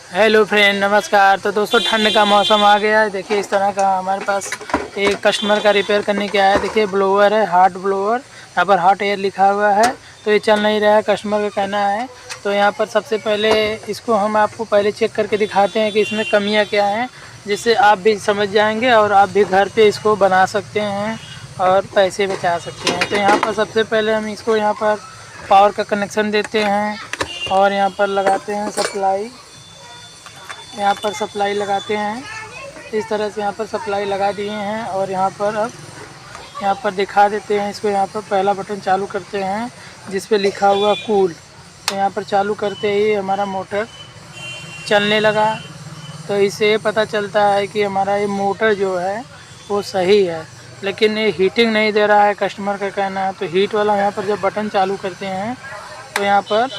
Hello friend, नमस्कार। तो दोस्तों, ठंड का मौसम आ गया है। देखिए इस तरह का हमारे पास एक कस्टमर का रिपेयर करने के आया है। देखिए ब्लोअर है, हॉट ब्लोअर। यहाँ पर हॉट एयर लिखा हुआ है, तो ये चल नहीं रहा है, कस्टमर का कहना है। तो यहाँ पर सबसे पहले इसको हम आपको पहले चेक करके दिखाते हैं कि इसमें कमियाँ क्या हैं, जिससे आप भी समझ जाएंगे और आप भी घर पे इसको बना सकते हैं और पैसे बचा सकते हैं। तो यहाँ पर सबसे पहले हम इसको यहाँ पर पावर का कनेक्शन देते हैं और यहाँ पर लगाते हैं सप्लाई। यहाँ पर सप्लाई लगाते हैं इस तरह से। यहाँ पर सप्लाई लगा दिए हैं और यहाँ पर अब यहाँ पर दिखा देते हैं इसको। यहाँ पर पहला बटन चालू करते हैं जिस पे लिखा हुआ कूल। तो यहाँ पर चालू करते ही हमारा मोटर चलने लगा। तो इससे ये पता चलता है कि हमारा ये मोटर जो है वो सही है, लेकिन ये हीटिंग नहीं दे रहा है, कस्टमर का कहना है। तो हीट वाला यहाँ पर जब बटन चालू करते हैं तो यहाँ पर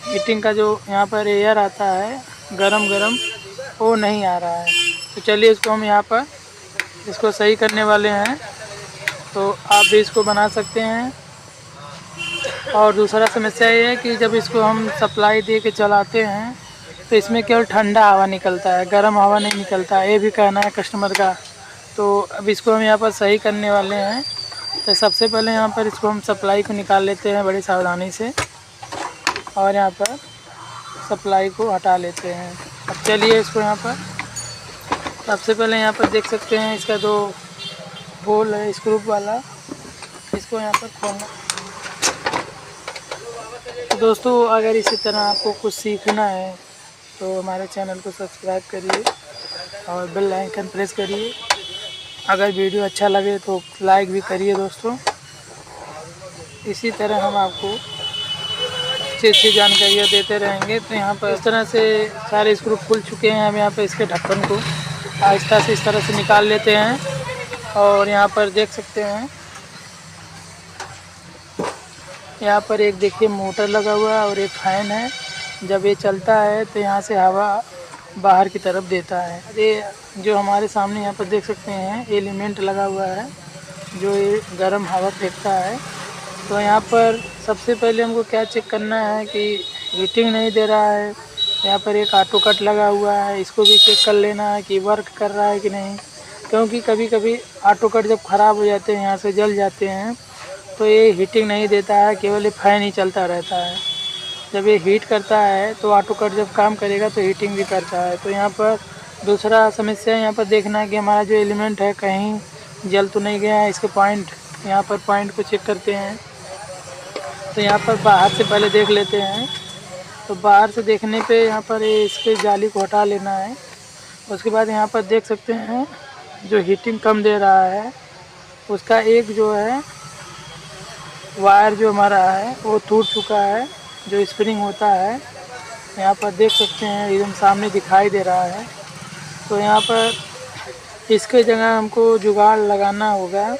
हीटिंग का जो यहाँ पर एयर आता है गरम गरम, वो नहीं आ रहा है। तो चलिए इसको हम यहाँ पर इसको सही करने वाले हैं। तो आप भी इसको बना सकते हैं। और दूसरा समस्या ये है कि जब इसको हम सप्लाई दे के चलाते हैं तो इसमें केवल ठंडा हवा निकलता है, गर्म हवा नहीं निकलता है, ये भी कहना है कस्टमर का। तो अब इसको हम यहाँ पर सही करने वाले हैं। तो सबसे पहले यहाँ पर इसको हम सप्लाई को निकाल लेते हैं बड़ी सावधानी से और यहाँ पर सप्लाई को हटा लेते हैं। अब चलिए इसको यहाँ पर सबसे पहले यहाँ पर देख सकते हैं इसका जो होल है स्क्रू वाला, इसको यहाँ पर खोलना। तो दोस्तों, अगर इसी तरह आपको कुछ सीखना है तो हमारे चैनल को सब्सक्राइब करिए और बेल आइकन प्रेस करिए। अगर वीडियो अच्छा लगे तो लाइक भी करिए दोस्तों। इसी तरह हम आपको अच्छी जानकारियाँ देते रहेंगे। तो यहाँ पर इस तरह से सारे स्क्रू खुल चुके हैं। हम यहाँ पर इसके ढक्कन को आहिस्ता से इस तरह से निकाल लेते हैं और यहाँ पर देख सकते हैं यहाँ पर एक देखिए मोटर लगा हुआ है और एक फैन है। जब ये चलता है तो यहाँ से हवा बाहर की तरफ देता है। ये जो हमारे सामने यहाँ पर देख सकते हैं एलिमेंट लगा हुआ है जो ये गर्म हवा फेंकता है। तो यहाँ पर सबसे पहले हमको क्या चेक करना है कि हीटिंग नहीं दे रहा है। यहाँ पर एक ऑटो कट लगा हुआ है, इसको भी चेक कर लेना है कि वर्क कर रहा है कि नहीं। क्योंकि कभी कभी ऑटो कट जब ख़राब हो जाते हैं, यहाँ से जल जाते हैं, तो ये हीटिंग नहीं देता है, केवल ये फैन ही चलता रहता है। जब ये हीट करता है तो ऑटो कट जब काम करेगा तो हीटिंग भी करता है। तो यहाँ पर दूसरा समस्या यहाँ पर देखना है कि हमारा जो एलिमेंट है कहीं जल तो नहीं गया है। इसके पॉइंट, यहाँ पर पॉइंट को चेक करते हैं। तो यहाँ पर बाहर से पहले देख लेते हैं। तो बाहर से देखने पे यहाँ पर इसके जाली को हटा लेना है। उसके बाद यहाँ पर देख सकते हैं जो हीटिंग कम दे रहा है उसका एक जो है वायर जो हमारा है वो टूट चुका है, जो स्प्रिंग होता है। यहाँ पर देख सकते हैं एकदम सामने दिखाई दे रहा है। तो यहाँ पर इसके जगह हमको जुगाड़ लगाना होगा,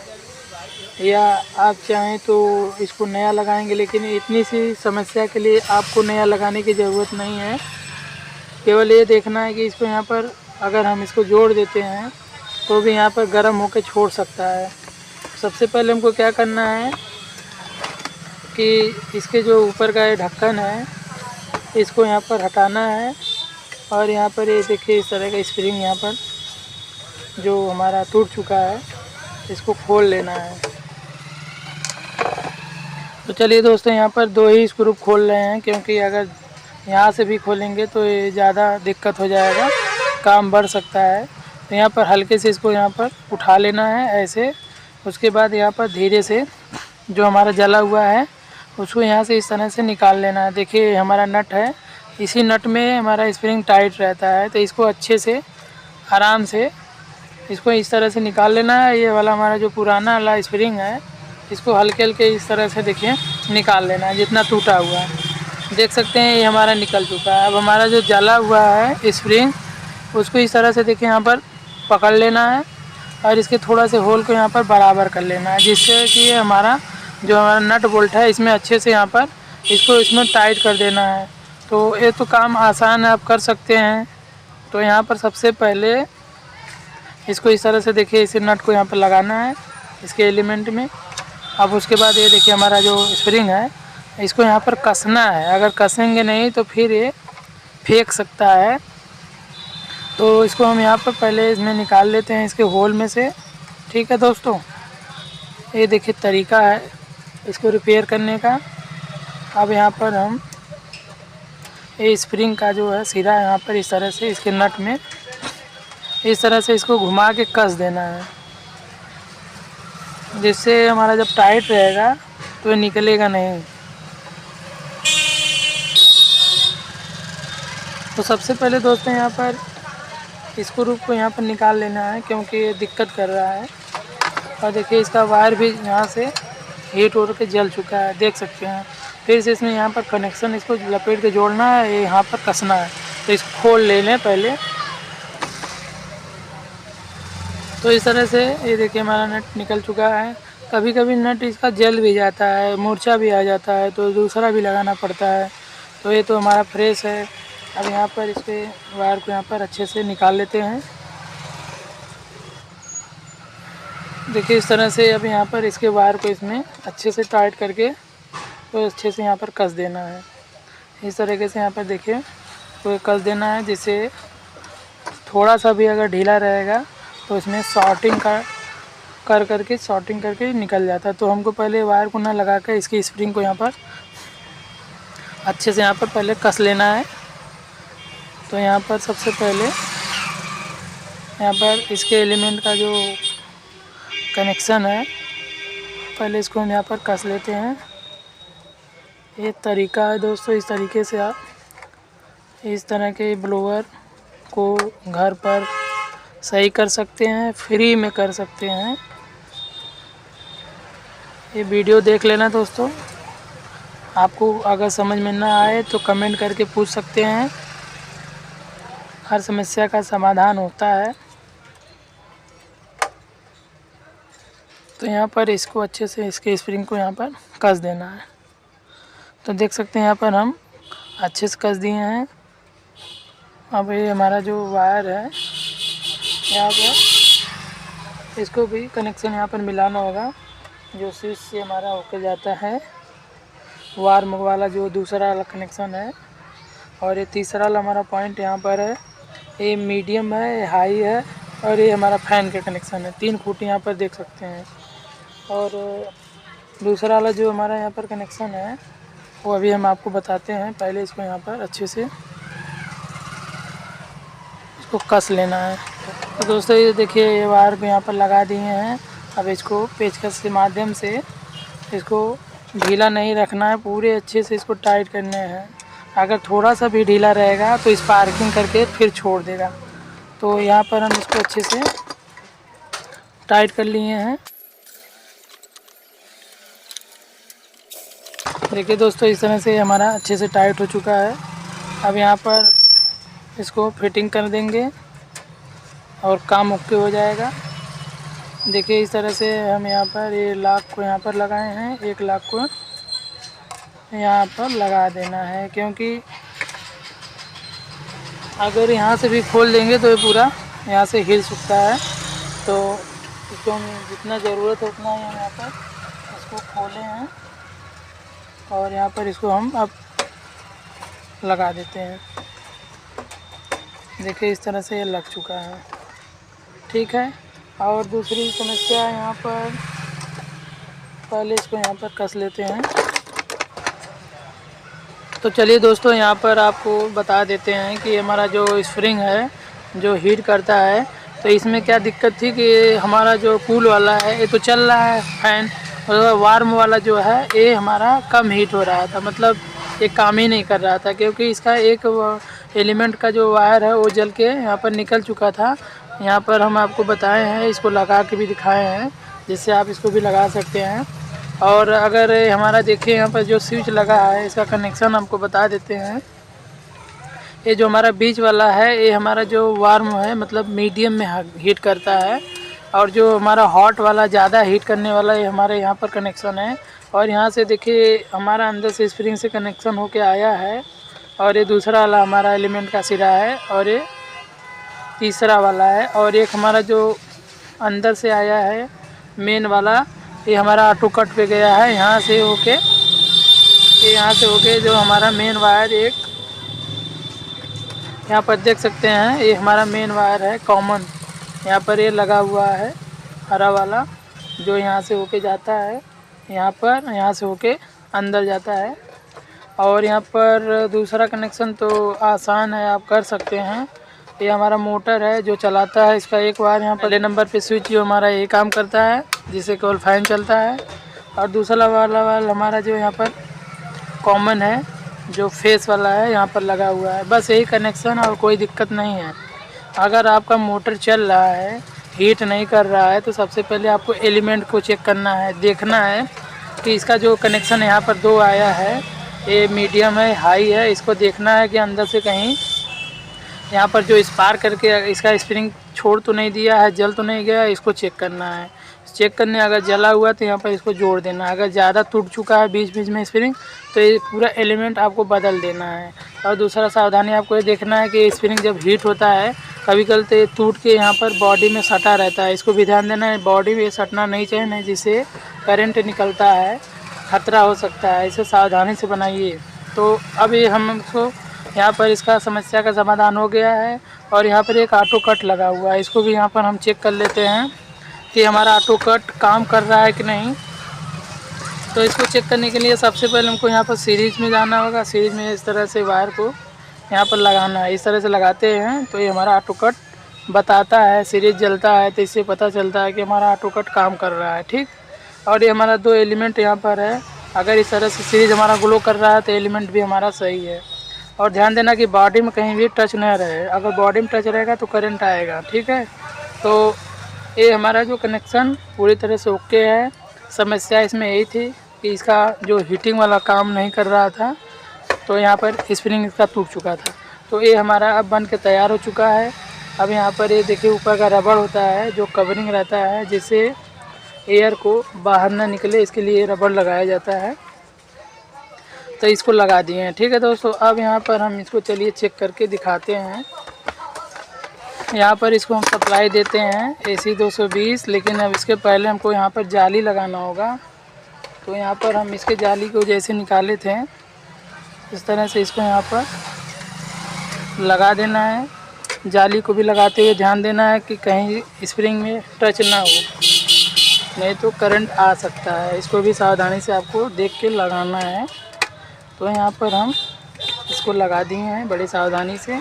या आप चाहें तो इसको नया लगाएंगे। लेकिन इतनी सी समस्या के लिए आपको नया लगाने की ज़रूरत नहीं है। केवल ये देखना है कि इसको यहाँ पर अगर हम इसको जोड़ देते हैं तो भी यहाँ पर गर्म होकर छोड़ सकता है। सबसे पहले हमको क्या करना है कि इसके जो ऊपर का ये ढक्कन है इसको यहाँ पर हटाना है और यहाँ पर ये देखिए इस तरह का स्प्रिंग यहाँ पर जो हमारा टूट चुका है इसको खोल लेना है। तो चलिए दोस्तों, यहाँ पर दो ही स्क्रू खोल रहे हैं, क्योंकि अगर यहाँ से भी खोलेंगे तो ये ज़्यादा दिक्कत हो जाएगा, काम बढ़ सकता है। तो यहाँ पर हल्के से इसको यहाँ पर उठा लेना है ऐसे। उसके बाद यहाँ पर धीरे से जो हमारा जला हुआ है उसको यहाँ से इस तरह से निकाल लेना है। देखिए हमारा नट है, इसी नट में हमारा स्प्रिंग टाइट रहता है। तो इसको अच्छे से आराम से इसको इस तरह से निकाल लेना है। ये वाला हमारा जो पुराना वाला स्प्रिंग है इसको हल्के हल्के इस तरह से देखिए निकाल लेना है, जितना टूटा हुआ है। देख सकते हैं ये हमारा निकल चुका है। अब हमारा जो जला हुआ है स्प्रिंग उसको इस तरह से देखिए यहाँ पर पकड़ लेना है और इसके थोड़ा से होल को यहाँ पर बराबर कर लेना है, जिससे कि ये हमारा जो हमारा नट बोल्ट है इसमें अच्छे से यहाँ पर इसको इसमें टाइट कर देना है। तो ये तो काम आसान है, आप कर सकते हैं। तो यहाँ पर सबसे पहले इसको इस तरह से देखिए इस नट को यहाँ पर लगाना है इसके एलिमेंट में। अब उसके बाद ये देखिए हमारा जो स्प्रिंग है इसको यहाँ पर कसना है। अगर कसेंगे नहीं तो फिर ये फेंक सकता है। तो इसको हम यहाँ पर पहले इसमें निकाल लेते हैं इसके होल में से। ठीक है दोस्तों, ये देखिए तरीका है इसको रिपेयर करने का। अब यहाँ पर हम ये स्प्रिंग का जो है सिरा यहाँ पर इस तरह से इसके नट में इस तरह से इसको घुमा के कस देना है, जिससे हमारा जब टाइट रहेगा तो ये निकलेगा नहीं। तो सबसे पहले दोस्तों यहाँ पर स्क्रू को यहाँ पर निकाल लेना है, क्योंकि ये दिक्कत कर रहा है। और देखिए इसका वायर भी यहाँ से हीट हो के जल चुका है, देख सकते हैं। फिर से इसमें यहाँ पर कनेक्शन इसको लपेट के जोड़ना है, ये यहाँ पर कसना है। तो इसको खोल ले लें पहले। तो इस तरह से ये देखिए हमारा नट निकल चुका है। कभी कभी नट इसका जल भी जाता है, मूर्छा भी आ जाता है, तो दूसरा भी लगाना पड़ता है। तो ये तो हमारा फ्रेश है। अब यहाँ पर इसके वायर को यहाँ पर अच्छे से निकाल लेते हैं। देखिए इस तरह से अब यहाँ पर इसके वायर को इसमें अच्छे से टाइट करके तो अच्छे से यहाँ पर कस देना है। इस तरीके से यहाँ पर देखिए तो कस देना है, जिससे थोड़ा सा भी अगर ढीला रहेगा तो इसमें शॉर्टिंग करके शॉर्टिंग करके निकल जाता है। तो हमको पहले वायर को ना लगा कर इसकी स्प्रिंग को यहाँ पर अच्छे से यहाँ पर पहले कस लेना है। तो यहाँ पर सबसे पहले यहाँ पर इसके एलिमेंट का जो कनेक्शन है पहले इसको हम यहाँ पर कस लेते हैं। ये तरीका है दोस्तों, इस तरीके से आप इस तरह के ब्लोअर को घर पर सही कर सकते हैं, फ्री में कर सकते हैं। ये वीडियो देख लेना दोस्तों, आपको अगर समझ में ना आए तो कमेंट करके पूछ सकते हैं, हर समस्या का समाधान होता है। तो यहाँ पर इसको अच्छे से इसके स्प्रिंग को यहाँ पर कस देना है। तो देख सकते हैं यहाँ पर हम अच्छे से कस दिए हैं। अब ये हमारा जो वायर है यहाँ पर इसको भी कनेक्शन यहाँ पर मिलाना होगा, जो स्विच से हमारा होकर जाता है वार्म वाला जो दूसरा वाला कनेक्शन है। और ये तीसरा वाला हमारा पॉइंट यहाँ पर है, ये मीडियम है, ये हाई है, और ये हमारा फैन के कनेक्शन है। 3 खूंटी यहाँ पर देख सकते हैं। और दूसरा वाला जो हमारा यहाँ पर कनेक्शन है वो अभी हम आपको बताते हैं। पहले इसको यहाँ पर अच्छे से इसको कस लेना है। तो दोस्तों ये देखिए ये वायर को यहाँ पर लगा दिए हैं। अब इसको पेचकस के माध्यम से इसको ढीला नहीं रखना है, पूरे अच्छे से इसको टाइट करने हैं। अगर थोड़ा सा भी ढीला रहेगा तो स्पार्किंग करके फिर छोड़ देगा। तो यहाँ पर हम इसको अच्छे से टाइट कर लिए हैं। देखिए दोस्तों इस तरह से हमारा अच्छे से टाइट हो चुका है। अब यहाँ पर इसको फिटिंग कर देंगे और काम ओके हो जाएगा। देखिए इस तरह से हम यहाँ पर ये लॉक को यहाँ पर लगाए हैं, एक लॉक को यहाँ पर लगा देना है, क्योंकि अगर यहाँ से भी खोल देंगे तो ये पूरा यहाँ से हिल सकता है। तो इसको हम जितना ज़रूरत है उतना ही हम यहाँ पर इसको खोले हैं और यहाँ पर इसको हम अब लगा देते हैं। देखिए इस तरह से ये लग चुका है। ठीक है, और दूसरी समस्या यहाँ पर पहले इसको यहाँ पर कस लेते हैं। तो चलिए दोस्तों यहाँ पर आपको बता देते हैं कि हमारा जो स्प्रिंग है जो हीट करता है, तो इसमें क्या दिक्कत थी कि हमारा जो कूल वाला है ये तो चल रहा है फैन, और वार्म वाला जो है ये हमारा कम हीट हो रहा था, मतलब ये काम ही नहीं कर रहा था, क्योंकि इसका एक एलिमेंट का जो वायर है वो जल के यहाँ पर निकल चुका था। यहाँ पर हम आपको बताए हैं, इसको लगा के भी दिखाए हैं, जिससे आप इसको भी लगा सकते हैं। और अगर हमारा देखिए यहाँ पर जो स्विच लगा है इसका कनेक्शन हमको बता देते हैं। ये जो हमारा बीच वाला है ये हमारा जो वार्म है, मतलब मीडियम में हीट करता है, और जो हमारा हॉट वाला ज़्यादा हीट करने वाला ये हमारे यहाँ पर कनेक्शन है। और यहाँ से देखिए हमारा अंदर से स्प्रिंग से कनेक्शन होके आया है, और ये दूसरा वाला हमारा एलिमेंट का सिरा है, और ये तीसरा वाला है, और एक हमारा जो अंदर से आया है मेन वाला ये हमारा ऑटो कट पे गया है। यहाँ से होके जो हमारा मेन वायर एक यहाँ पर देख सकते हैं ये हमारा मेन वायर है कॉमन, यहाँ पर ये लगा हुआ है हरा वाला, जो यहाँ से होके जाता है यहाँ पर, यहाँ से होके अंदर जाता है। और यहाँ पर दूसरा कनेक्शन तो आसान है, आप कर सकते हैं। ये हमारा मोटर है जो चलाता है, इसका एक वायर यहाँ पहले नंबर पे स्विच जो हमारा ये काम करता है, जिससे केवल फैन चलता है। और दूसरा वाला हमारा जो यहाँ पर कॉमन है, जो फेस वाला है, यहाँ पर लगा हुआ है। बस यही कनेक्शन, और कोई दिक्कत नहीं है। अगर आपका मोटर चल रहा है, हीट नहीं कर रहा है, तो सबसे पहले आपको एलिमेंट को चेक करना है, देखना है कि इसका जो कनेक्शन यहाँ पर 2 आया है, ये मीडियम है, हाई है। इसको देखना है कि अंदर से कहीं यहाँ पर जो स्पार्क करके इसका स्प्रिंग छोड़ तो नहीं दिया है, जल तो नहीं गया, इसको चेक करना है। चेक करने अगर जला हुआ तो यहाँ पर इसको जोड़ देना है। अगर ज़्यादा टूट चुका है बीच बीच में स्प्रिंग, तो ये पूरा एलिमेंट आपको बदल देना है। और दूसरा सावधानी आपको ये देखना है कि स्प्रिंग जब हीट होता है, कभी कभी तो ये टूट के यहाँ पर बॉडी में सटा रहता है, इसको भी ध्यान देना है। बॉडी में ये सटना नहीं चाहिए, नहीं जिससे करंट निकलता है, खतरा हो सकता है। इसे सावधानी से बनाइए। तो अभी हमको यहाँ पर इसका समस्या का समाधान हो गया है। और यहाँ पर एक ऑटो कट लगा हुआ है, इसको भी यहाँ पर हम चेक कर लेते हैं कि हमारा ऑटो कट काम कर रहा है कि नहीं। तो इसको चेक करने के लिए सबसे पहले हमको यहाँ पर सीरीज़ में जाना होगा। सीरीज़ में इस तरह से वायर को यहाँ पर लगाना है, इस तरह से लगाते हैं तो ये हमारा ऑटो कट बताता है। सीरीज़ जलता है तो इससे पता चलता है कि हमारा ऑटो कट काम कर रहा है, ठीक। और ये हमारा 2 एलिमेंट यहाँ पर है। अगर इस तरह से सीरीज़ हमारा ग्लो कर रहा है तो एलिमेंट भी हमारा सही है। और ध्यान देना कि बॉडी में कहीं भी टच न रहे, अगर बॉडी में टच रहेगा तो करंट आएगा, ठीक है। तो ये हमारा जो कनेक्शन पूरी तरह से ओके है। समस्या इसमें यही थी कि इसका जो हीटिंग वाला काम नहीं कर रहा था, तो यहाँ पर स्प्रिंग इसका टूट चुका था। तो ये हमारा अब बन के तैयार हो चुका है। अब यहाँ पर ये देखिए ऊपर का रबड़ होता है जो कवरिंग रहता है, जिससे एयर को बाहर ना निकले, इसके लिए रबड़ लगाया जाता है। तो इसको लगा दिए हैं, ठीक है दोस्तों। अब यहाँ पर हम इसको चलिए चेक करके दिखाते हैं। यहाँ पर इसको हम सप्लाई देते हैं AC 220, लेकिन अब इसके पहले हमको यहाँ पर जाली लगाना होगा। तो यहाँ पर हम इसके जाली को जैसे निकाले थे, इस तरह से इसको यहाँ पर लगा देना है। जाली को भी लगाते हुए ध्यान देना है कि कहीं स्प्रिंग में टच ना हो, नहीं तो करंट आ सकता है। इसको भी सावधानी से आपको देख के लगाना है। तो यहाँ पर हम इसको लगा दिए हैं बड़ी सावधानी से,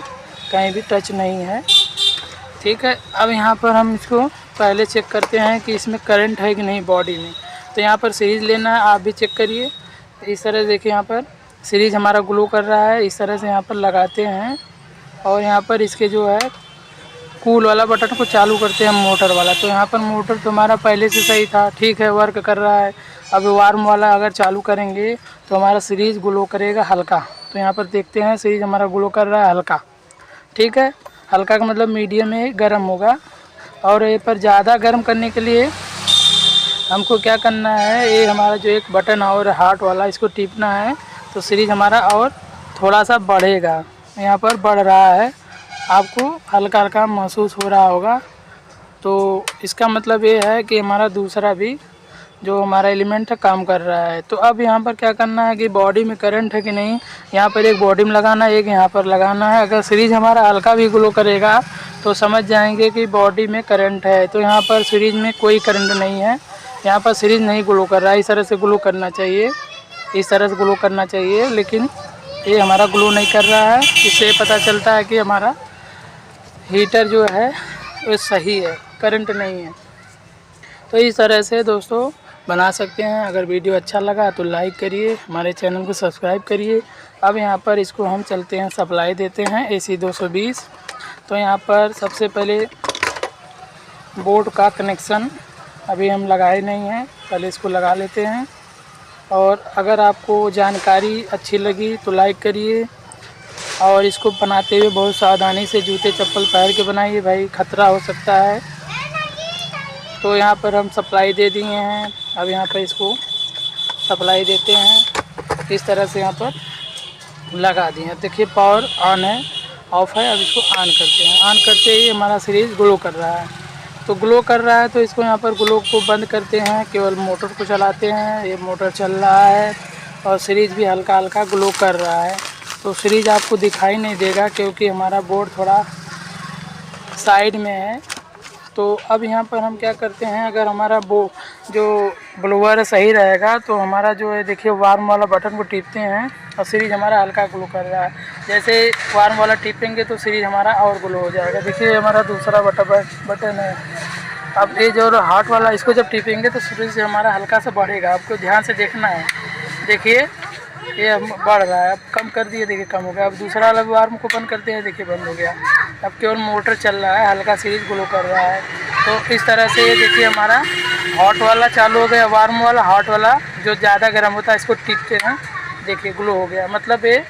कहीं भी टच नहीं है, ठीक है। अब यहाँ पर हम इसको पहले चेक करते हैं कि इसमें करंट है कि नहीं बॉडी में। तो यहाँ पर सीरीज़ लेना है, आप भी चेक करिए। इस तरह से देखिए यहाँ पर सीरीज़ हमारा ग्लो कर रहा है, इस तरह से यहाँ पर लगाते हैं। और यहाँ पर इसके जो है कूल वाला बटन को चालू करते हैं मोटर वाला। तो यहाँ पर मोटर तो हमारा पहले से सही था, ठीक है, वर्क कर रहा है। अब वार्म वाला अगर चालू करेंगे तो हमारा सीरीज़ ग्लो करेगा हल्का। तो यहाँ पर देखते हैं सीरीज़ हमारा ग्लो कर रहा है हल्का, ठीक है। हल्का का मतलब मीडियम में गर्म होगा। और ये पर ज़्यादा गर्म करने के लिए हमको क्या करना है, ये हमारा जो एक बटन और हार्ट वाला, इसको टिपना है तो सीरीज़ हमारा और थोड़ा सा बढ़ेगा। यहाँ पर बढ़ रहा है, आपको हल्का हल्का महसूस हो रहा होगा। तो इसका मतलब ये है कि हमारा दूसरा भी जो हमारा एलिमेंट है काम कर रहा है। तो अब यहाँ पर क्या करना है कि बॉडी में करंट है कि नहीं, यहाँ पर एक बॉडी में लगाना है, एक यहाँ पर लगाना है। अगर सीरीज़ हमारा हल्का भी ग्लो करेगा तो समझ जाएंगे कि बॉडी में करंट है। तो यहाँ पर सीरीज़ में कोई करंट नहीं है, यहाँ पर सीरीज़ नहीं ग्लो कर रहा है। इस तरह से ग्लो करना चाहिए, इस तरह से ग्लो करना चाहिए, लेकिन ये हमारा ग्लो नहीं कर रहा है। इससे पता चलता है कि हमारा हीटर जो है वो सही है, करंट नहीं है। तो इस तरह से दोस्तों बना सकते हैं। अगर वीडियो अच्छा लगा तो लाइक करिए, हमारे चैनल को सब्सक्राइब करिए। अब यहाँ पर इसको हम चलते हैं सप्लाई देते हैं AC 220। तो यहाँ पर सबसे पहले बोर्ड का कनेक्शन अभी हम लगाए नहीं हैं, पहले इसको लगा लेते हैं। और अगर आपको जानकारी अच्छी लगी तो लाइक करिए, और इसको बनाते हुए बहुत सावधानी से जूते चप्पल पहन के बनाइए भाई, खतरा हो सकता है। तो यहाँ पर हम सप्लाई दे दिए हैं। अब यहाँ पर इसको सप्लाई देते हैं, इस तरह से यहाँ पर लगा दिए हैं। देखिए पावर ऑन है, ऑफ है। अब इसको ऑन करते हैं, ऑन करते ही हमारा सीरीज़ ग्लो कर रहा है। तो ग्लो कर रहा है तो इसको यहाँ पर ग्लो को बंद करते हैं, केवल मोटर को चलाते हैं। ये मोटर चल रहा है और सीरीज़ भी हल्का हल्का ग्लो कर रहा है। तो सीरीज आपको दिखाई नहीं देगा क्योंकि हमारा बोर्ड थोड़ा साइड में है। तो अब यहाँ पर हम क्या करते हैं, अगर हमारा जो ब्लोअर सही रहेगा तो हमारा जो है देखिए वार्म वाला बटन को टिपते हैं और सीरीज हमारा हल्का ग्लो कर रहा है। जैसे वार्म वाला टिपेंगे तो सीरीज हमारा और ग्लो हो जाएगा। देखिए हमारा दूसरा बटन है। अब ये जो हॉट वाला इसको जब टिपेंगे तो सीरीज हमारा हल्का सा बढ़ेगा। आपको ध्यान से देखना है। देखिए ये बढ़ रहा है, अब कम कर दिए, देखिए कम हो गया। अब दूसरा वाला वार्म को बंद करते हैं, देखिए बंद हो गया। अब केवल मोटर चल रहा है, हल्का सीरीज ग्लो कर रहा है। तो इस तरह से देखिए हमारा हॉट वाला चालू हो गया, वार्म वाला। हॉट वाला जो ज़्यादा गर्म होता है इसको टिपते हैं, देखिए ग्लो हो गया। मतलब ये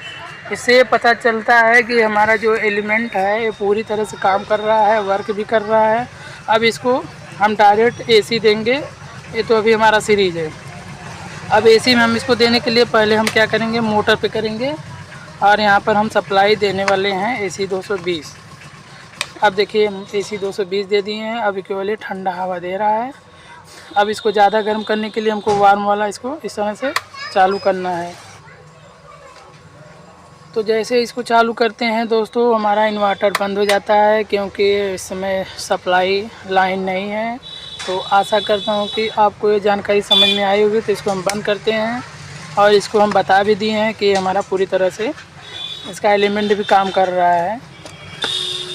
इससे पता चलता है कि हमारा जो एलिमेंट है ये पूरी तरह से काम कर रहा है, वर्क भी कर रहा है। अब इसको हम डायरेक्ट AC देंगे। ये तो अभी हमारा सीरीज है। अब AC में हम इसको देने के लिए पहले हम क्या करेंगे, मोटर पे करेंगे और यहाँ पर हम सप्लाई देने वाले हैं AC 220। अब देखिए हम AC 220 दे दिए हैं। अब केवल ये ठंडा हवा दे रहा है। अब इसको ज़्यादा गर्म करने के लिए हमको वार्म वाला इसको इस तरह से चालू करना है। तो जैसे इसको चालू करते हैं दोस्तों, हमारा इन्वर्टर बंद हो जाता है क्योंकि इस समय सप्लाई लाइन नहीं है। तो आशा करता हूँ कि आपको ये जानकारी समझ में आई होगी। तो इसको हम बंद करते हैं और इसको हम बता भी दिए हैं कि हमारा पूरी तरह से इसका एलिमेंट भी काम कर रहा है।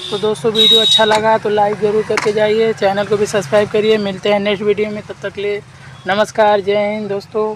तो दोस्तों वीडियो अच्छा लगा तो लाइक ज़रूर करके जाइए, चैनल को भी सब्सक्राइब करिए। मिलते हैं नेक्स्ट वीडियो में, तब तक के लिए नमस्कार, जय हिंद दोस्तों।